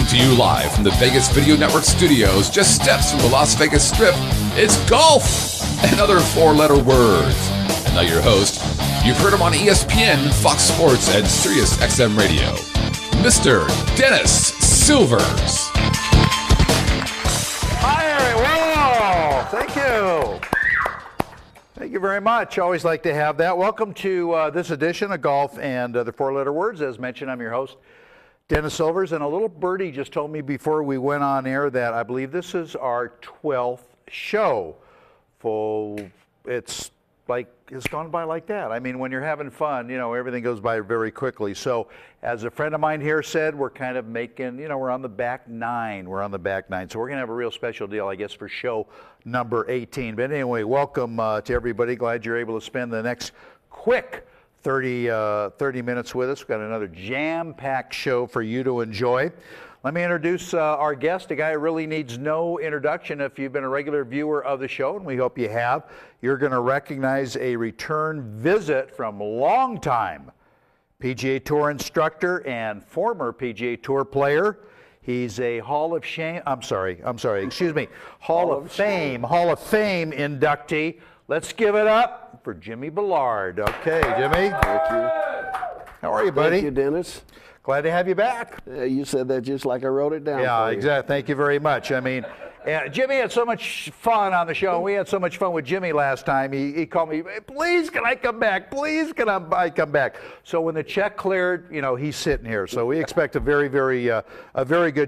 to you live from the Vegas Video Network studios, just steps from the Las Vegas Strip. It's golf and other four-letter words. And now your host, you've heard him on ESPN, Fox Sports, and Sirius XM Radio, Mr. Dennis Silvers. Hi, everyone. Thank you. Thank you very much. Always like to have that. Welcome to this edition of Golf and Other Four-Letter Words. As mentioned, I'm your host, Dennis Silvers, and a little birdie just told me before we went on air that I believe this is our 12th show. It's gone by like that. I mean, when you're having fun, you know, everything goes by very quickly. So as a friend of mine here said, we're kind of making, you know, we're on the back nine. So we're going to have a real special deal, I guess, for show number 18. But anyway, welcome to everybody. Glad you're able to spend the next quick 30 minutes with us. We've got another jam-packed show for you to enjoy. Let me introduce our guest, a guy who really needs no introduction. If you've been a regular viewer of the show, and we hope you have, you're going to recognize a return visit from longtime PGA Tour instructor and former PGA Tour player. He's a Hall of Fame inductee. Let's give it up for Jimmy Ballard. Okay, Jimmy. Thank you. How are you, buddy? Thank you, Dennis. Glad to have you back. You said that just like I wrote it down. Yeah, for you. exactly. Thank you very much. I mean, Jimmy had so much fun on the show, and we had so much fun with Jimmy last time. He called me, please, can I come back? Please, can I come back? So when the check cleared, you know, he's sitting here. So we expect a very good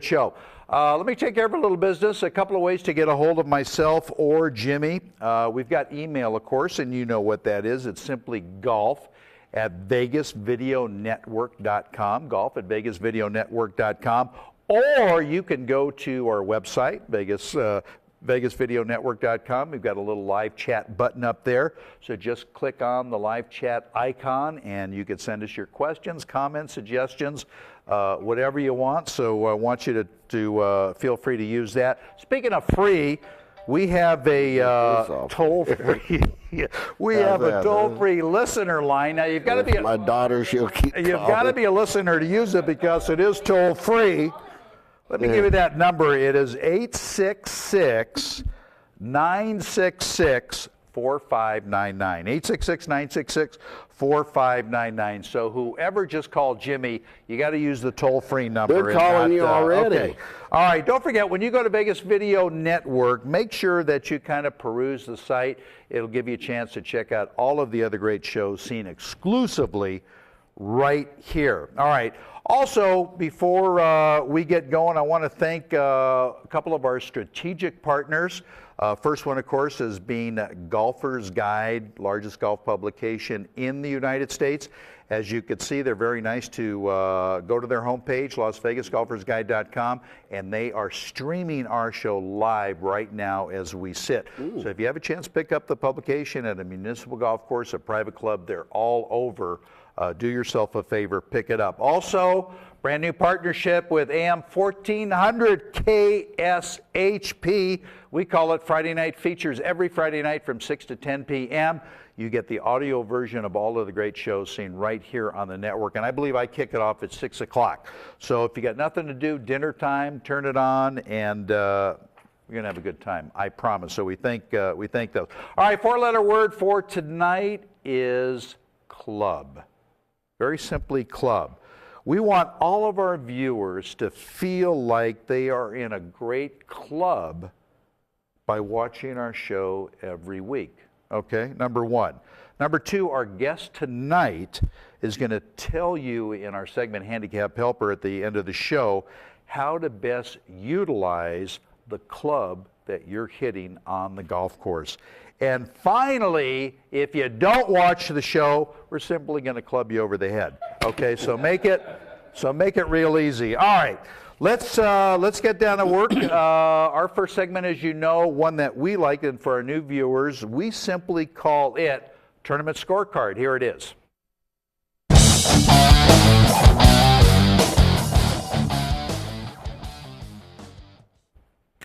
show. Let me take care of a little business. A couple of ways to get a hold of myself or Jimmy. We've got email, of course, and you know what that is. It's simply golf@vegasvideonetwork.com, golf@vegasvideonetwork.com, or you can go to our website, vegasvideonetwork.com. We've got a little live chat button up there, so just click on the live chat icon, and you can send us your questions, comments, suggestions, whatever you want. So I want you to feel free to use that. Speaking of free, we have a toll-free. We have a toll-free listener line. Now you've got to be my daughter. She'll keep. You've got to be a listener to use it because it is toll-free. Let me give you that number. It is 866-966-4599. 866-966-4599. So whoever just called Jimmy, you got to use the toll-free number. They're calling you already. Okay. All right. Don't forget, when you go to Vegas Video Network, make sure that you kind of peruse the site. It'll give you a chance to check out all of the other great shows seen exclusively right here. All right. Also, before we get going, I want to thank a couple of our strategic partners. First one, of course, is being Golfer's Guide, largest golf publication in the United States. As you can see, they're very nice to go to their homepage, LasVegasGolfersGuide.com, and they are streaming our show live right now as we sit. Ooh. So if you have a chance to pick up the publication at a municipal golf course, a private club, they're all over. Do yourself a favor, pick it up. Also, brand new partnership with AM 1400 KSHP. We call it Friday Night Features. Every Friday night from 6 to 10 p.m. You get the audio version of all of the great shows seen right here on the network. And I believe I kick it off at 6 o'clock. So if you got nothing to do, dinner time, turn it on, and you're going to have a good time. I promise. So we thank those. All right, four-letter word for tonight is club. Very simply, club. We want all of our viewers to feel like they are in a great club by watching our show every week. Okay, number one. Number two, our guest tonight is going to tell you in our segment Handicap Helper at the end of the show how to best utilize the club that you're hitting on the golf course. And finally, if you don't watch the show, we're simply going to club you over the head. Okay, so make it real easy. All right, let's get down to work. Our first segment, as you know, one that we like, and for our new viewers, we simply call it Tournament Scorecard. Here it is.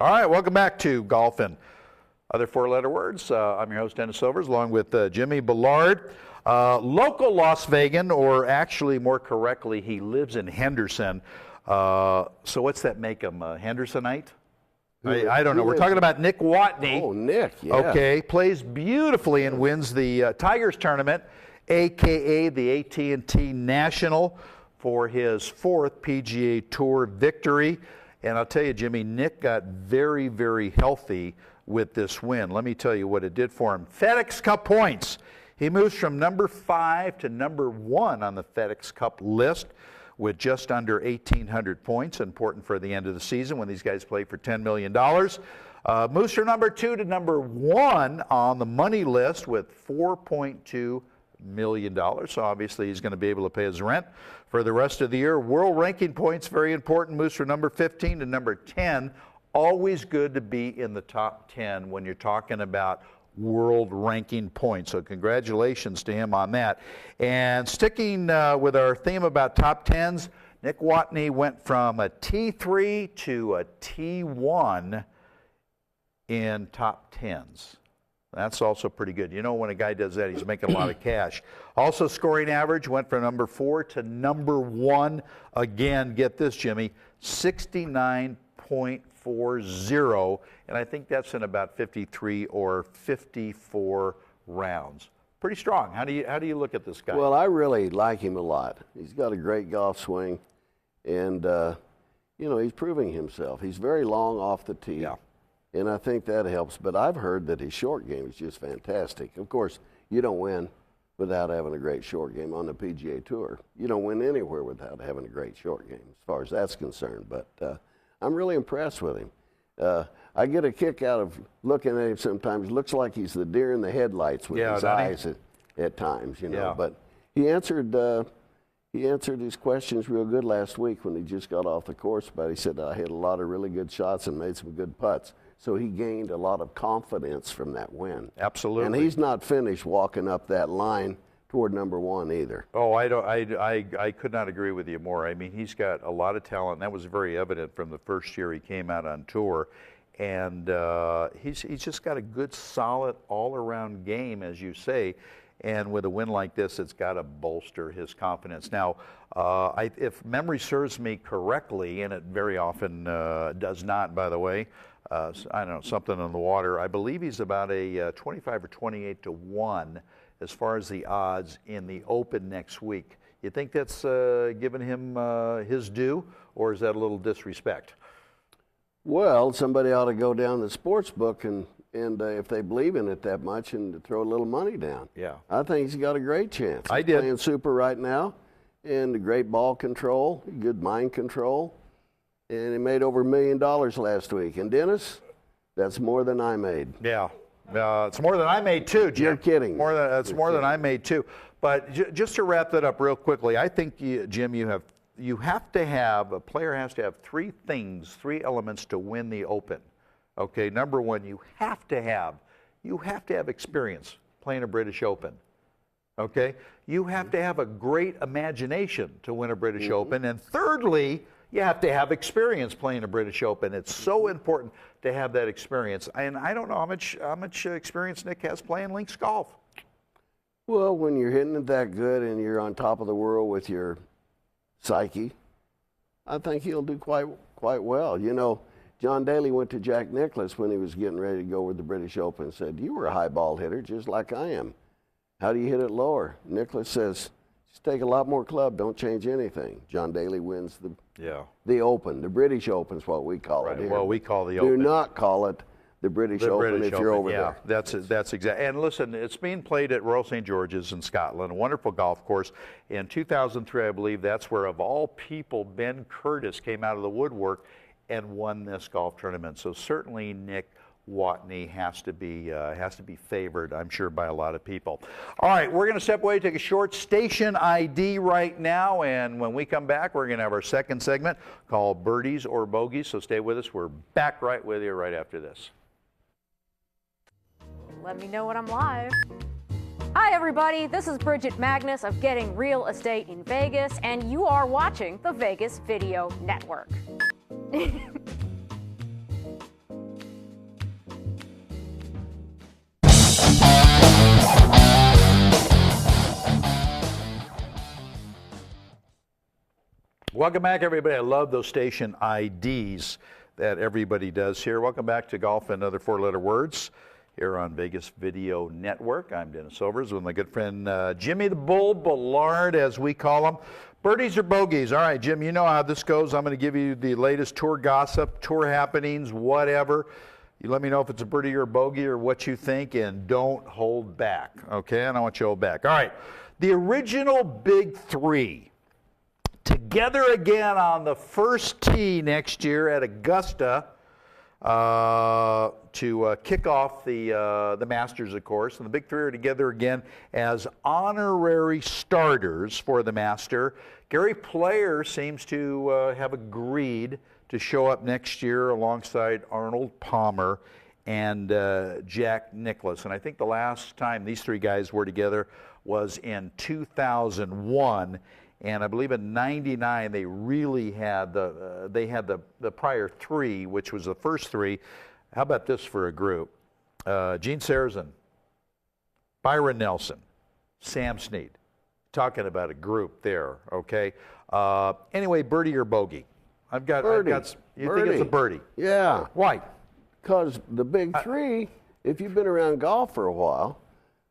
All right, welcome back to Golf and Other Four-Letter Words. I'm your host, Dennis Silvers, along with Jimmy Ballard. Local Las Vegan, or actually more correctly, he lives in Henderson. So what's that make him, Hendersonite? I don't know. We're talking about Nick Watney. Oh, Nick, yeah. Okay, plays beautifully and wins the Tigers tournament, a.k.a. the AT&T National, for his 4th PGA Tour victory. And I'll tell you, Jimmy, Nick got very, very healthy with this win. Let me tell you what it did for him. FedEx Cup points. He moves from number 5 to number 1 on the FedEx Cup list with just under 1,800 points, important for the end of the season when these guys play for $10 million. Moves from number 2 to number 1 on the money list with $4.2 million. So obviously he's going to be able to pay his rent for the rest of the year. World ranking points, very important. Moves from number 15 to number 10. Always good to be in the top 10 when you're talking about world ranking points. So congratulations to him on that. And sticking with our theme about top 10s, Nick Watney went from a T3 to a T1 in top 10s. That's also pretty good. You know, when a guy does that, he's making a lot of cash. Also, scoring average went from number 4 to number 1. Again, get this, Jimmy, 69.40, and I think that's in about 53 or 54 rounds. Pretty strong. How do you look at this guy? Well, I really like him a lot. He's got a great golf swing, and you know, he's proving himself. He's very long off the tee, yeah, and I think that helps. But I've heard that his short game is just fantastic. Of course, you don't win without having a great short game on the PGA Tour. You don't win anywhere without having a great short game, as far as that's concerned. But I'm really impressed with him. I get a kick out of looking at him sometimes. Looks like he's the deer in the headlights with his eyes at times, you know. Yeah. But he answered his questions real good last week when he just got off the course. But he said, I hit a lot of really good shots and made some good putts. So he gained a lot of confidence from that win. Absolutely. And he's not finished walking up that line toward number 1 either. Oh, I could not agree with you more. I mean, he's got a lot of talent, and that was very evident from the first year he came out on tour. And he's just got a good, solid, all-around game, as you say. And with a win like this, it's got to bolster his confidence. Now, if memory serves me correctly, and it very often does not, by the way, I don't know, something in the water, I believe he's about a 25 or 28 to 1 as far as the odds in the Open next week. You think that's giving him his due, or is that a little disrespect? Well, somebody ought to go down the sports book and if they believe in it that much, and throw a little money down. Yeah. I think he's got a great chance. I He's did. playing super right now, and great ball control, good mind control, and he made over $1 million last week. And Dennis, that's more than I made. Yeah. It's more than I made too, Jim. You're kidding. It's more than I made too. But just to wrap that up real quickly, I think, Jim, a player has to have 3 elements to win the Open. Okay, number 1, you have to have experience playing a British Open. Okay, you have to have a great imagination to win a British Open, and thirdly, you have to have experience playing a British Open. It's so important to have that experience. And I don't know how much experience Nick has playing links golf. Well, when you're hitting it that good and you're on top of the world with your psyche, I think he'll do quite well. You know, John Daly went to Jack Nicklaus when he was getting ready to go with the British Open and said, you were a high ball hitter just like I am. How do you hit it lower? Nicklaus says, just take a lot more club, don't change anything. John Daly wins the Open. The British Open is what we call it here. Well, we call the Do Open. not call it the British Open if you're over there. That's exactly. And listen, it's being played at Royal St. George's in Scotland, a wonderful golf course. In 2003, I believe that's where, of all people, Ben Curtis came out of the woodwork and won this golf tournament. So certainly Nick Watney has to be favored, I'm sure, by a lot of people. All right, we're going to step away, take a short station ID right now, and when we come back, we're going to have our second segment called Birdies or Bogeys. So stay with us. We're back right with you right after this. Let me know when I'm live. Hi, everybody. This is Bridget Magnus of Getting Real Estate in Vegas, and you are watching the Vegas Video Network. Welcome back, everybody. I love those station IDs that everybody does here. Welcome back to Golf and Other Four-Letter Words here on Vegas Video Network. I'm Dennis Overs with my good friend Jimmy the Bull Ballard, as we call him. Birdies or bogeys? All right, Jim, you know how this goes. I'm going to give you the latest tour gossip, tour happenings, whatever. You let me know if it's a birdie or a bogey or what you think, and don't hold back, okay? I don't want you to hold back. All right, the original Big Three together again on the first tee next year at Augusta to kick off the Masters, of course. And the Big Three are together again as honorary starters for the Master. Gary Player seems to have agreed to show up next year alongside Arnold Palmer and Jack Nicklaus. And I think the last time these three guys were together was in 2001. And I believe in '99 they really had the prior three, which was the first three. How about this for a group? Gene Sarazen, Byron Nelson, Sam Snead. Talking about a group there, okay? Anyway, birdie or bogey? You think it's a birdie? Yeah. Why? Because the Big Three, if you've been around golf for a while,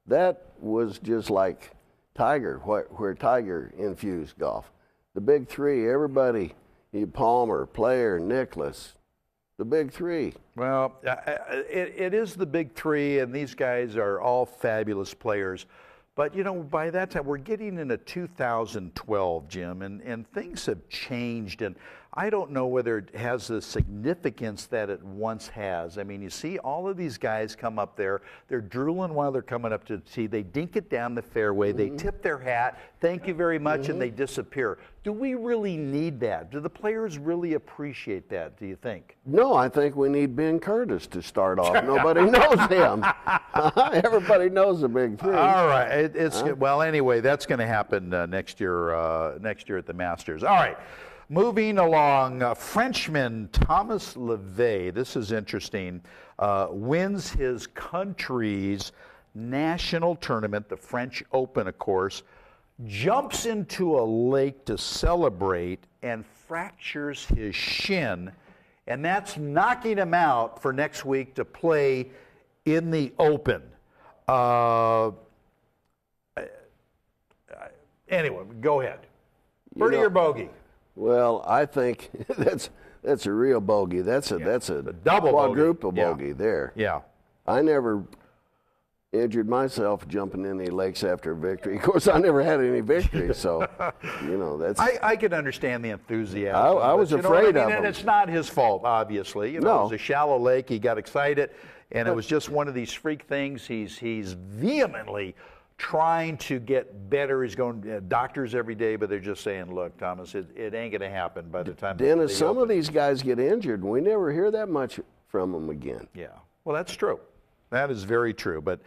that was just like Tiger, where Tiger infused golf. The Big Three, everybody, Palmer, Player, Nicklaus, the Big Three. Well, it is the Big Three, and these guys are all fabulous players. But, you know, by that time, we're getting into 2012, Jim, and things have changed. And I don't know whether it has the significance that it once has. I mean, you see all of these guys come up there. They're drooling while they're coming up to the tee. They dink it down the fairway. They tip their hat. Thank you very much, and they disappear. Do we really need that? Do the players really appreciate that, do you think? No, I think we need Ben Curtis to start off. Nobody knows him. Everybody knows the Big Three. All right. Well, anyway, that's going to happen next year at the Masters. All right. Moving along, Frenchman Thomas Levay, this is interesting, wins his country's national tournament, the French Open, of course, jumps into a lake to celebrate and fractures his shin, and that's knocking him out for next week to play in the Open. Anyway, go ahead. Birdie or bogey? Well, I think that's a real bogey. That's a double quadruple bogey there. Yeah. I never injured myself jumping in any lakes after a victory. Of course, I never had any victories, so you know that's. I can understand the enthusiasm. I was afraid of him. And it's not his fault, obviously. You know, it was a shallow lake. He got excited, and it was just one of these freak things. He's vehemently trying to get better. He's going to doctors every day, but they're just saying, look, Thomas, it ain't going to happen by the time. Dennis, some of these guys get injured, and we never hear that much from them again. Yeah, well, that's true. That is very true. But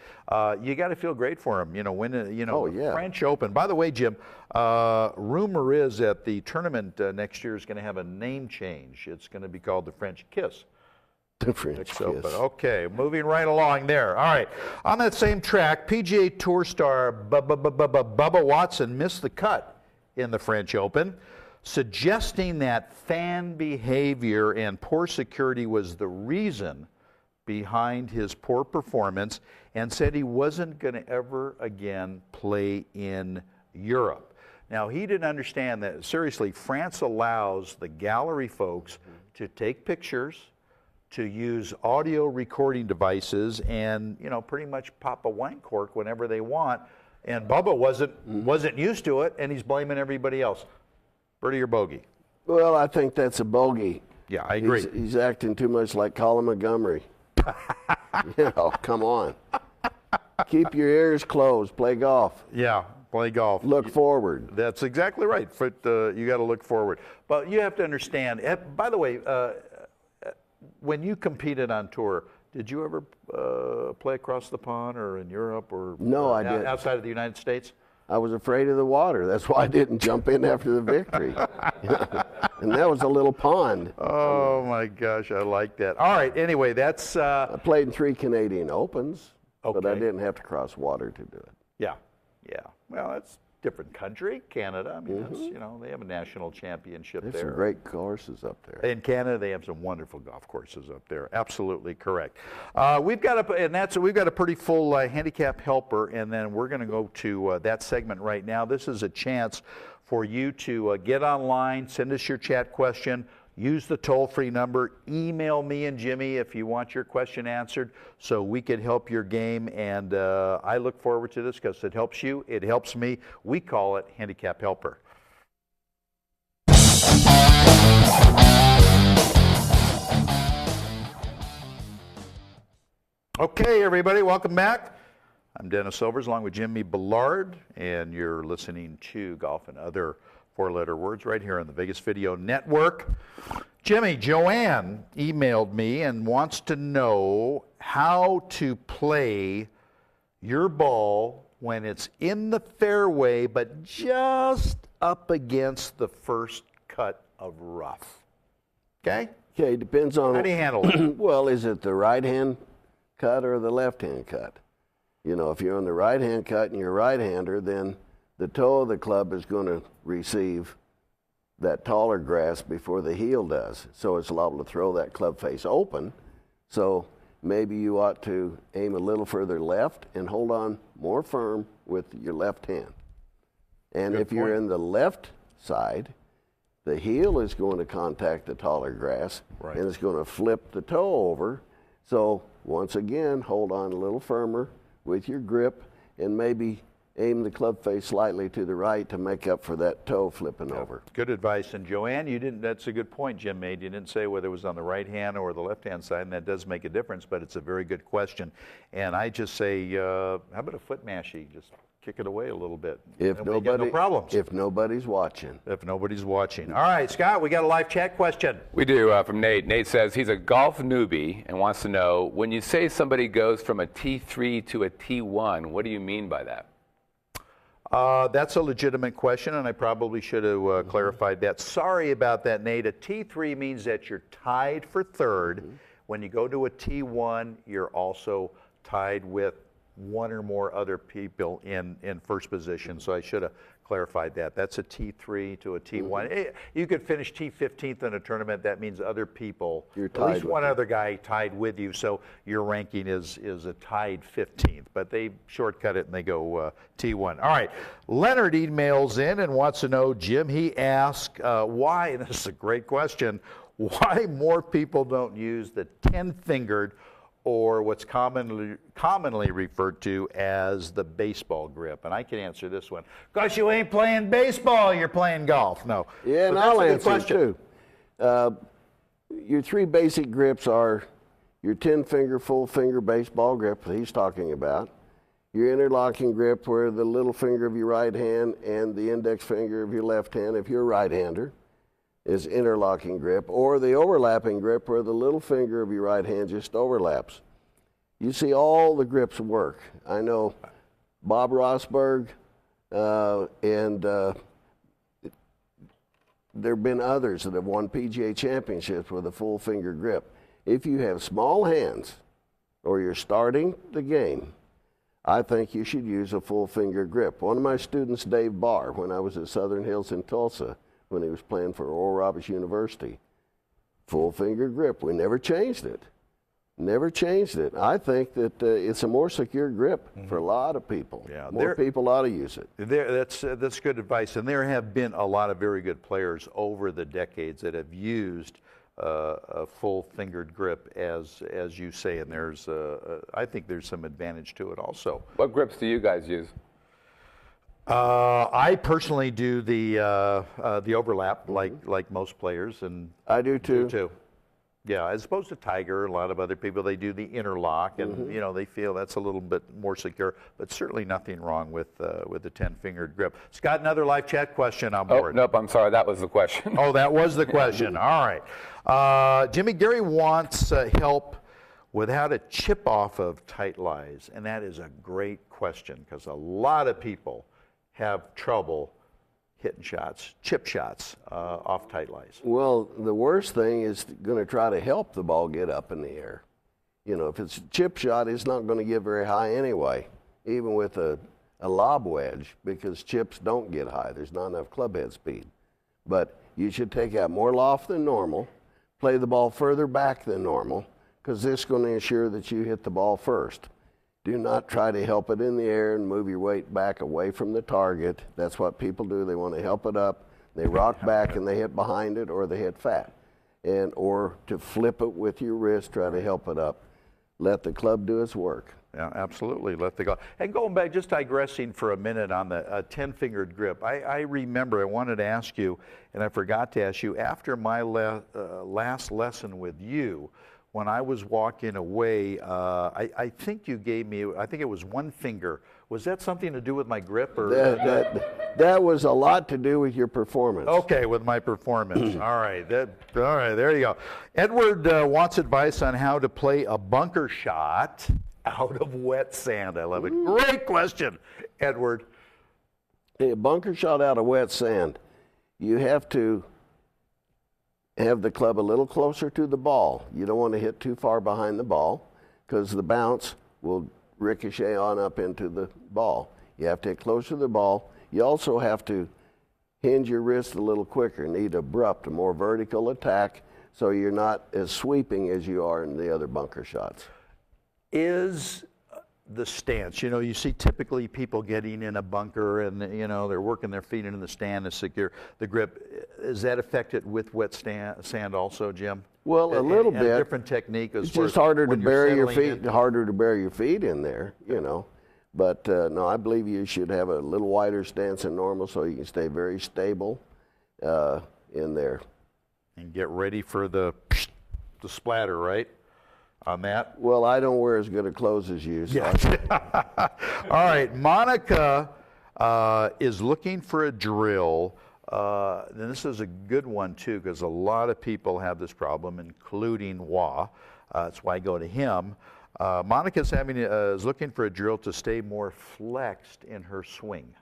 you got to feel great for him. You know, French Open. By the way, Jim, rumor is that the tournament next year is going to have a name change. It's going to be called the French Kiss. The French Kiss. Open. Okay, moving right along there. All right, on that same track, PGA Tour star Bubba Watson missed the cut in the French Open, suggesting that fan behavior and poor security was the reason behind his poor performance, and said he wasn't going to ever again play in Europe. Now, he didn't understand that, seriously, France allows the gallery folks to take pictures, to use audio recording devices, and, you know, pretty much pop a wine cork whenever they want. And Bubba wasn't used to it, and he's blaming everybody else. Birdie or bogey? Well, I think that's a bogey. Yeah, I agree. He's acting too much like Colin Montgomery. You know, come on. Keep your ears closed. Play golf. Yeah, play golf. Look forward. That's exactly right. You got to look forward. But you have to understand, by the way, when you competed on tour, did you ever play across the pond or in Europe or no, I didn't. Outside of the United States? I was afraid of the water. That's why I didn't jump in after the victory. And that was a little pond. Oh, my gosh, I like that. All right, anyway, that's... I played in 3 Canadian Opens, but I didn't have to cross water to do it. Yeah. Well, that's different country, Canada. I mean, that's, they have a national championship there. There's some great courses up there. In Canada, they have some wonderful golf courses up there. Absolutely correct. We've got a pretty full handicap helper, and then we're going to go to that segment right now. This is a chance for you to get online, send us your chat question. Use the toll-free number. Email me and Jimmy if you want your question answered so we can help your game. And I look forward to this because it helps you. It helps me. We call it Handicap Helper. Okay, everybody, welcome back. I'm Dennis Silvers along with Jimmy Ballard, and you're listening to Golf and Other Four-Letter Words right here on the Vegas Video Network. Jimmy, Joanne emailed me and wants to know how to play your ball when it's in the fairway but just up against the first cut of rough. Okay? Okay, it depends on... How do you handle it? Well, is it the right-hand cut or the left-hand cut? If you're on the right-hand cut and you're a right-hander, then the toe of the club is going to receive that taller grass before the heel does. So it's liable to throw that club face open. So maybe you ought to aim a little further left and hold on more firm with your left hand. And Good if you're point. in the left side, the heel is going to contact the taller grass, Right. and it's going to flip the toe over. So once again, hold on a little firmer with your grip and maybe aim the club face slightly to the right to make up for that toe flipping over. Good advice. And Joanne, that's a good point Jim made. You didn't say whether it was on the right hand or the left hand side, and that does make a difference, but it's a very good question. And I just say, how about a foot mashie? Just kick it away a little bit. If and we get no problems. If nobody's watching. If nobody's watching. All right, Scott, we got a live chat question. We do, from Nate. Nate says he's a golf newbie and wants to know, when you say somebody goes from a T3 to a T1, what do you mean by that? That's a legitimate question, and I probably should have clarified that. Sorry about that, Nate. A T3 means that you're tied for third. When you go to a T1, you're also tied with one or more other people in first position. So I should have clarified that. That's a T3 to a T1. You could finish T15th in a tournament. That means other people, You're at least tied one with other guy tied with you. So your ranking is a tied 15th. But they shortcut it and they go T1. All right. Leonard emails in and wants to know, Jim, he asks why, and this is a great question, why more people don't use the 10-fingered or what's commonly referred to as the baseball grip. And I can answer this one. Because you ain't playing baseball, you're playing golf. No. Yeah, and But I'll that's a good answer it too. Your three basic grips are your 10-finger, full-finger baseball grip that he's talking about, your interlocking grip where the little finger of your right hand and the index finger of your left hand, if you're a right-hander, is interlocking grip, or the overlapping grip where the little finger of your right hand just overlaps. You see all the grips work. I know Bob Rosberg and there have been others that have won PGA championships with a full finger grip. If you have small hands or you're starting the game, I think you should use a full finger grip. One of my students, Dave Barr, when I was at Southern Hills in Tulsa, when he was playing for Oral Roberts University, full finger grip. We never changed it. Never changed it. I think that it's a more secure grip for a lot of people. Yeah, more people ought to use it. That's good advice. And there have been a lot of very good players over the decades that have used a full fingered grip, as you say. And there's, I think there's some advantage to it also. What grips do you guys use? I personally do the overlap, like most players, and I do too. Yeah, as opposed to Tiger, a lot of other people, they do the interlock, and they feel that's a little bit more secure. But certainly nothing wrong with the 10-fingered grip. Scott, another live chat question on board. Oh, nope, I'm sorry, that was the question. Oh, that was the question. All right. Jimmy, Gary wants help with how to chip off of tight lies, and that is a great question because a lot of people have trouble hitting shots, chip shots off tight lies. Well, the worst thing is going to try to help the ball get up in the air. If it's a chip shot, it's not going to get very high anyway, even with a a lob wedge because chips don't get high. There's not enough club head speed. But you should take out more loft than normal, play the ball further back than normal, because this is going to ensure that you hit the ball first. Do not try to help it in the air and move your weight back away from the target. That's what people do. They want to help it up. They rock back and they hit behind it, or they hit fat. Or to flip it with your wrist, try to help it up. Let the club do its work. Yeah, absolutely. Let the go. And going back, just digressing for a minute on the 10-fingered grip, I remember I wanted to ask you, and I forgot to ask you, after my last lesson with you, when I was walking away, I think you gave me, I think it was one finger. Was that something to do with my grip? Or that was a lot to do with your performance. Okay, with my performance. All right, there you go. Edward wants advice on how to play a bunker shot out of wet sand. I love it. Great question, Edward. A bunker shot out of wet sand, you have to have the club a little closer to the ball. You don't want to hit too far behind the ball because the bounce will ricochet on up into the ball. You have to get closer to the ball. You also have to hinge your wrist a little quicker, need abrupt, a more vertical attack, so you're not as sweeping as you are in the other bunker shots. Is the stance, you see typically people getting in a bunker and, they're working their feet into the stand to secure the grip. Is that affected with wet sand also, Jim? Well, a little bit. A different technique. It's just harder to bury your feet, in there, But no, I believe you should have a little wider stance than normal so you can stay very stable in there. And get ready for the splatter, right? On that? Well, I don't wear as good a clothes as you. So Yeah. All right, Monica is looking for a drill. And this is a good one, too, because a lot of people have this problem, including Wah. That's why I go to him. Monica is looking for a drill to stay more flexed in her swing.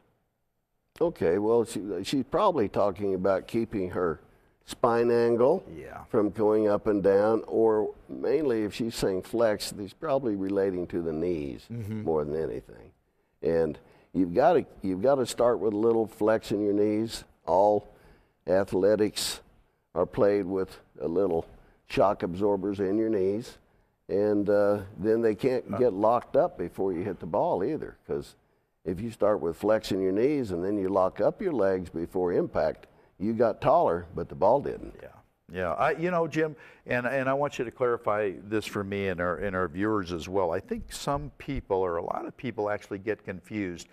Okay, well, she's probably talking about keeping her spine angle from going up and down, or mainly if she's saying flex, she's probably relating to the knees more than anything. And you've got to start with a little flex in your knees. All athletics are played with a little shock absorbers in your knees, and then they can't get locked up before you hit the ball either, because if you start with flex in your knees and then you lock up your legs before impact, you got taller, but the ball didn't. Yeah. Jim, and I want you to clarify this for me and our viewers as well. I think some people, or a lot of people, actually get confused.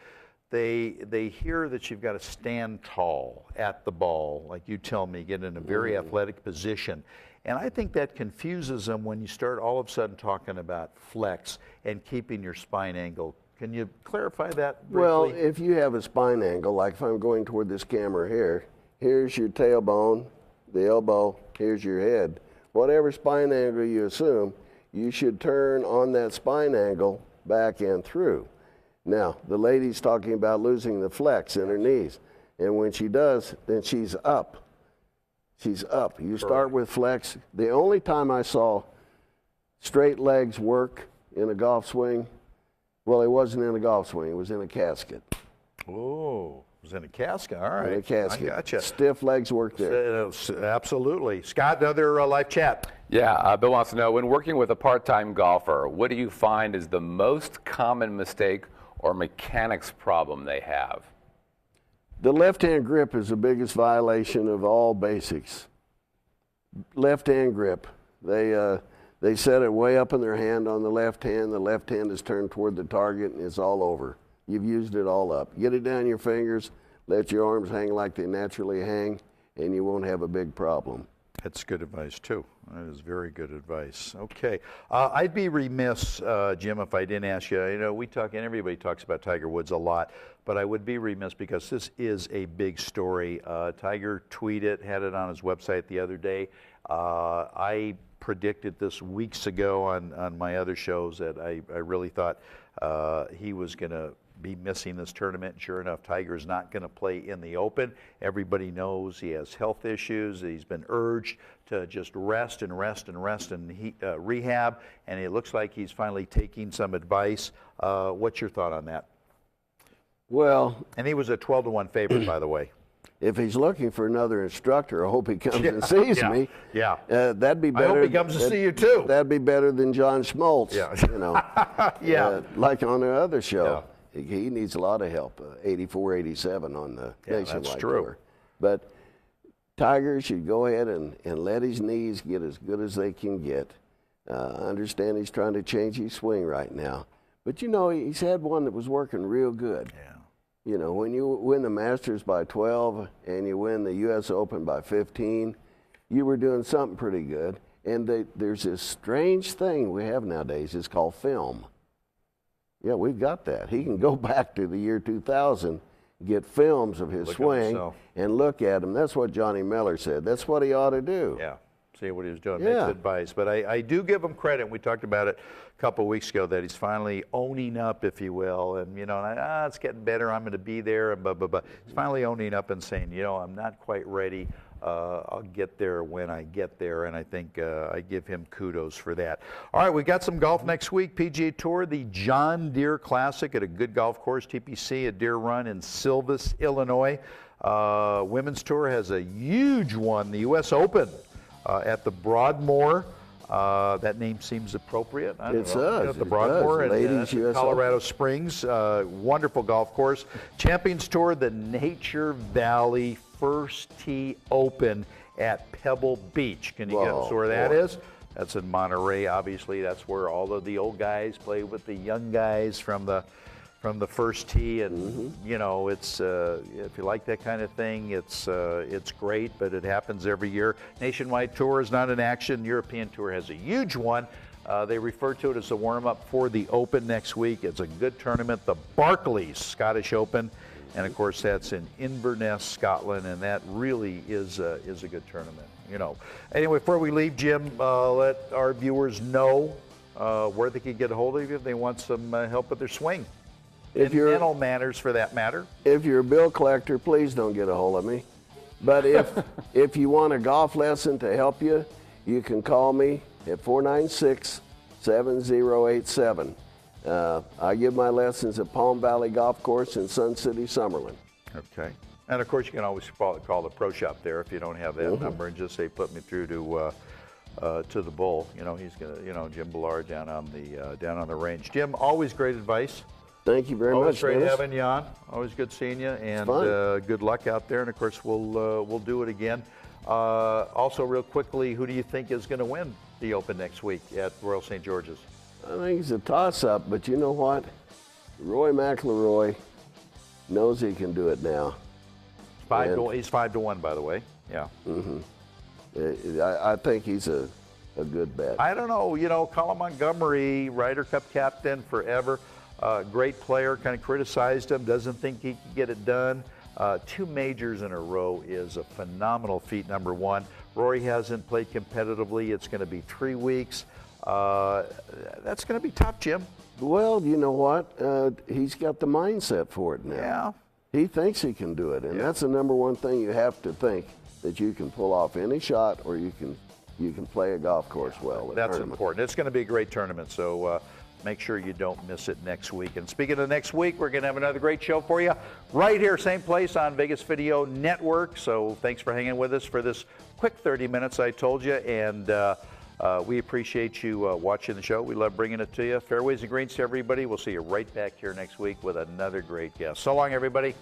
They hear that you've got to stand tall at the ball, like you tell me, get in a very athletic position. And I think that confuses them when you start all of a sudden talking about flex and keeping your spine angle. Can you clarify that briefly? Well, if you have a spine angle, like if I'm going toward this camera here, here's your tailbone, the elbow, here's your head. Whatever spine angle you assume, you should turn on that spine angle back and through. Now, the lady's talking about losing the flex in her knees. And when she does, then she's up. She's up. You start with flex. The only time I saw straight legs work in a golf swing, well, it wasn't in a golf swing. It was in a casket. Oh. Was in a casket. All right. In a casket. I gotcha. Stiff legs work there. Absolutely. Scott, another live chat. Yeah, Bill wants to know, when working with a part-time golfer, what do you find is the most common mistake or mechanics problem they have? The left-hand grip is the biggest violation of all basics. Left-hand grip. They set it way up in their hand on the left hand. The left hand is turned toward the target, and it's all over. You've used it all up. Get it down your fingers, let your arms hang like they naturally hang, and you won't have a big problem. That's good advice, too. That is very good advice. Okay. I'd be remiss, Jim, if I didn't ask you. We talk, and everybody talks about Tiger Woods a lot, but I would be remiss because this is a big story. Tiger tweeted, had it on his website the other day. I predicted this weeks ago on my other shows that I really thought he was going to be missing this tournament. Sure enough, Tiger's not going to play in the Open. Everybody knows he has health issues. He's been urged to just rest and rehab, and it looks like he's finally taking some advice. What's your thought on that? Well, And he was a 12-1 favorite, by the way. if he's looking for another instructor, I hope he comes and sees me. Yeah. That'd be better. I hope he comes to see you too. That'd be better than John Schmaltz. Yeah. You know. Like on the other show. He needs a lot of help. 84, 87 on the nationwide that's true. tour. But Tiger should go ahead and let his knees get as good as they can get. I understand he's trying to change his swing right now. But, you know, he's had one that was working real good. Yeah. You know, when you win the Masters by 12 and you win the U.S. Open by 15, you were doing something pretty good. And there's this strange thing we have nowadays. It's called film. Yeah, we've got that. He can go back to the year 2000, get films of his swing, and look at them. That's what Johnny Miller said. That's what he ought to do. Yeah. See what he was doing. Yeah. Makes advice. But I do give him credit. We talked about it a couple of weeks ago that he's finally owning up, if you will. And, you know, it's getting better. I'm going to be there. And blah, blah, blah. He's finally owning up and saying, you know, I'm not quite ready. I'll get there when I get there. And I think I give him kudos for that. All right, we got some golf next week. PGA Tour, the John Deere Classic at a good golf course, TPC at Deer Run in Silvis, Illinois. Women's Tour has a huge one, the U.S. Open. At the Broadmoor, that name seems appropriate. I don't know. At the Broadmoor in Colorado Springs, wonderful golf course. Champions Tour, the Nature Valley First Tee Open at Pebble Beach. Can you guess where that is? That's in Monterey. Obviously, that's where all of the old guys play with the young guys from the first tee, and you know, it's if you like that kind of thing, it's great. But it happens every year. Nationwide Tour is not in action. European Tour has a huge one. They refer to it as the warm-up for the Open next week. It's a good tournament. The Barclays Scottish Open, and of course that's in Inverness, Scotland, and that really is a good tournament. You know. Anyway, before we leave, Jim, let our viewers know where they can get a hold of you if they want some help with their swing. If you're mental manners, for that matter. If you're a bill collector, please don't get a hold of me. But if you want a golf lesson to help you, you can call me at 496-7087. I give my lessons at Palm Valley Golf Course in Sun City, Summerlin. Okay. And of course, you can always call the pro shop there if you don't have that number, and just say, put me through to the Bull. You know, he's gonna, you know, Jim Ballard down on the range. Jim, always great advice. Thank you very much. Always great Dennis. having you on. Always good seeing you, and good luck out there. And of course, we'll do it again. Also, real quickly, who do you think is going to win the Open next week at Royal St. George's? I think it's a toss-up, but you know what? Roy McIlroy knows he can do it now. He's 5-1, by the way. Yeah. I think he's a good bet. I don't know. You know, Colin Montgomery, Ryder Cup captain forever. Great player, kind of criticized him, doesn't think he can get it done. 2 majors in a row is a phenomenal feat, number one. Rory hasn't played competitively. It's going to be 3 weeks. That's going to be tough, Jim. Well, you know what? He's got the mindset for it now. Yeah. He thinks he can do it, and that's the number one thing you have to think, that you can pull off any shot, or you can play a golf course well. That's important. It's going to be a great tournament, so make sure you don't miss it next week. And speaking of next week, we're going to have another great show for you right here, same place on Vegas Video Network. So thanks for hanging with us for this quick 30 minutes I told you. And we appreciate you watching the show. We love bringing it to you. Fairways and greens to everybody. We'll see you right back here next week with another great guest. So long, everybody.